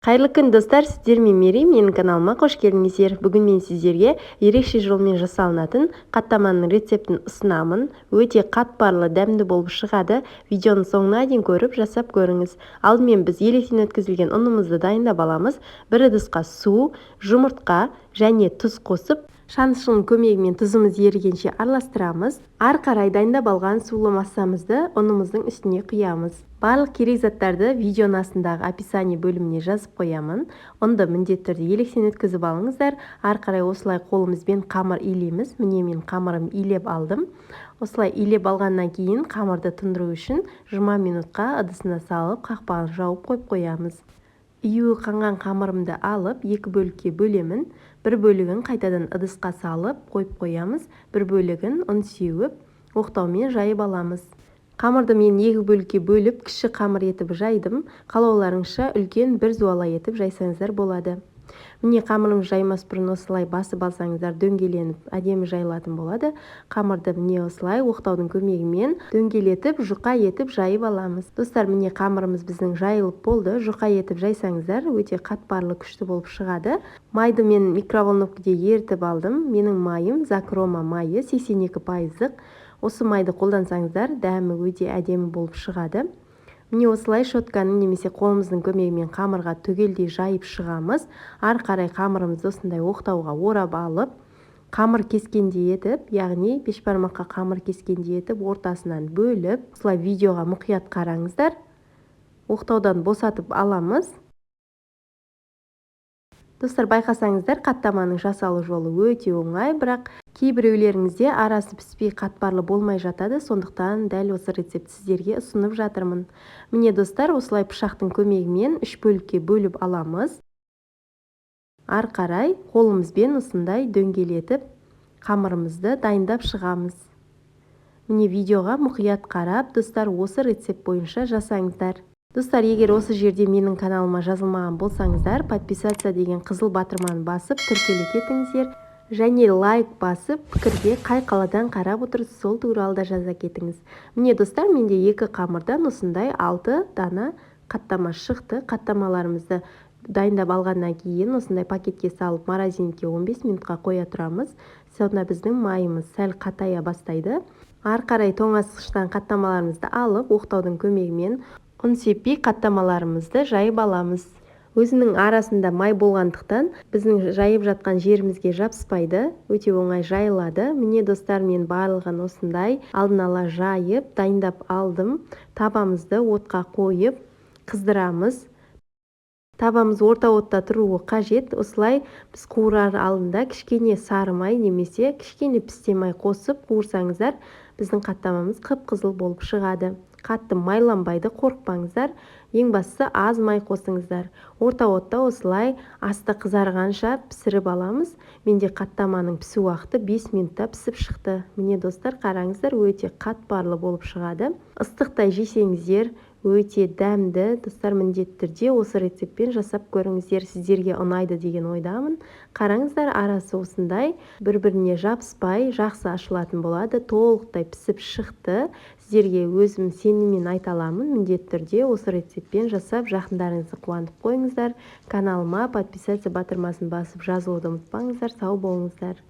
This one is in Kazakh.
Қайырлы күн достар, сіздермен Мери, менің каналыма қош келдіңіздер. Бүгін мен сіздерге ерекше жолмен жасалынатын қаттаманың рецептін ұсынамын. Өте қатпарлы, дәмді болып шығады. Видеоны соңына дейін көріп, жасап көріңіз. Алдымен біз електен өткізілген ұнымызды дайындап аламыз. Бір ыдысқа су, жұмыртқа және тұз қосып, шанышқының көмегімен тұзымыз ерігенше араластырамыз. Ары қарай дайындап алған сулы массамызды ұнымыздың үстіне құямыз. Барлық керек заттарды видеоның астындағы описание бөліміне жазып қоямын. Онда міндетті түрде електен өткізіп алыңыздар. Ары қарай осылай қолымызбен қамыр илейміз. Міне мен қамырым илеп алдым. Осылай илеп алғаннан кейін қамырды тұндыру үшін 20 минутқа ыдысына салып, қақпағын жауып қойып қоямыз. Июі қанған қамырымды алып, екі бөлікке бөлемін. Бір бөлігін қайтадан ыдысқа салып қойып қоямыз. Бір бөлігін ұн сеуіп, оқтаумен жайып аламыз. Қамырды мен екі бөлікке бөліп, кіші қамыр етіп жайдым. Қалауларыңызша үлкен бір зуалай етіп жайсаңыздар болады. Міне қамырымыз жаймас бұрын осылай басып алсаңыздар дөңгеленіп әдемі жайылатын болады. Қамырды міне осылай оқтаудың көмегімен дөңгелетіп, жұқа етіп жайып аламыз. Достар, міне қамырымыз біздің жайылып болды. Жұқа етіп жайсаңыздар, өте қатпарлы күшті болып шығады. Майды мен микроволновкада ерітіп алдым. Менің майым Закрома майы 82%. Осы майды қолдансаңыздар, дәмі өте әдемі болып шығады. Міне осылай щетканың немесе қолымыздың көмегімен қамырға түгелдей жайып шығамыз. Ары қарай қамырымызды осындай оқтауға орап алып, қамыр кескендей етіп, яғни бешбармаққа қамыр кескендей етіп, ортасынан бөліп, осылай видеоға мұқият қараңыздар. Оқтаудан босатып аламыз. Достар, байқасаңыздар, қаттаманың жасалу жолы өте оңай, бірақ кейбіреулеріңізде арасы піспей қатпарлы болмай жатады, сондықтан дәл осы рецепт сіздерге ұсынып жатырмын. Міне достар, осылай пышақтың көмегімен 3 бөлікке бөліп аламыз. Ары қарай қолымызбен осындай дөңгелетіп, қамырымызды дайындап шығамыз. Міне видеоға мұқият қарап, достар, осы рецепт бойынша жасаңыздар. Достар, егер осы жерде менің каналыма жазылмаған болсаңыздар, подписаться деген қызыл батырманы басып, тіркеле кетіңіздер. Және лайк басып, пікірде қай қаладан қарап отырсыз, сол туралы да жаза кетіңіз. Міне достар, менде екі қамырдан осындай 6 дана қаттама шықты. Қаттамаларымызды дайындап алғаннан кейін осындай пакетке салып, морозилькаға 15 минутқа қоя тұрамыз. Сонда біздің майымыз сәл қатая бастайды. Ары қарай тоңазытқыштан қаттамаларымызды алып, оқтаудың көмегімен ұн сеппей қаттамаларымызды жайып аламыз. Өзінің арасында май болғандықтан біздің жайып жатқан жерімізге жабыспайды, өте оңай жайылады. Міне достар, мен барлығын осындай алдын ала жайып, дайындап алдым. Табамызды отқа қойып, қыздырамыз. Табамыз орта отта тұруы қажет. Осылай біз қуырар алдында кішкене сары май немесе кішкене пісте май қосып қуырсаңыздар, біздің қаттамамыз қып-қызыл болып шығады. Қатты майланбайды, қорықпаңыздар. Ең бастысы аз май қосыңыздар. Орта отта осылай асты қызарғанша пісіріп аламыз. Менде қаттаманың пісу уақыты 5 минутта пісіп шықты. Міне достар, қараңыздар, өте қатпарлы болып шығады. Ыстықтай жесеңіздер, өте дәмді. Достар, міндетті түрде осы рецептпен жасап көріңіздер, сіздерге ұнайды деген ойдамын. Қараңыздар, арасы осындай бір-біріне жабыспай жақсы ашылатын болады. Толықтай пісіп шықты. Сіздерге өзім сеніммен айта аламын, міндетті түрде осы рецептпен жасап жақындарыңызды қуантып қойыңыздар. Каналыма подписаться батырмасын басып жазылуды ұмытпаңыздар. Сау болыңыздар.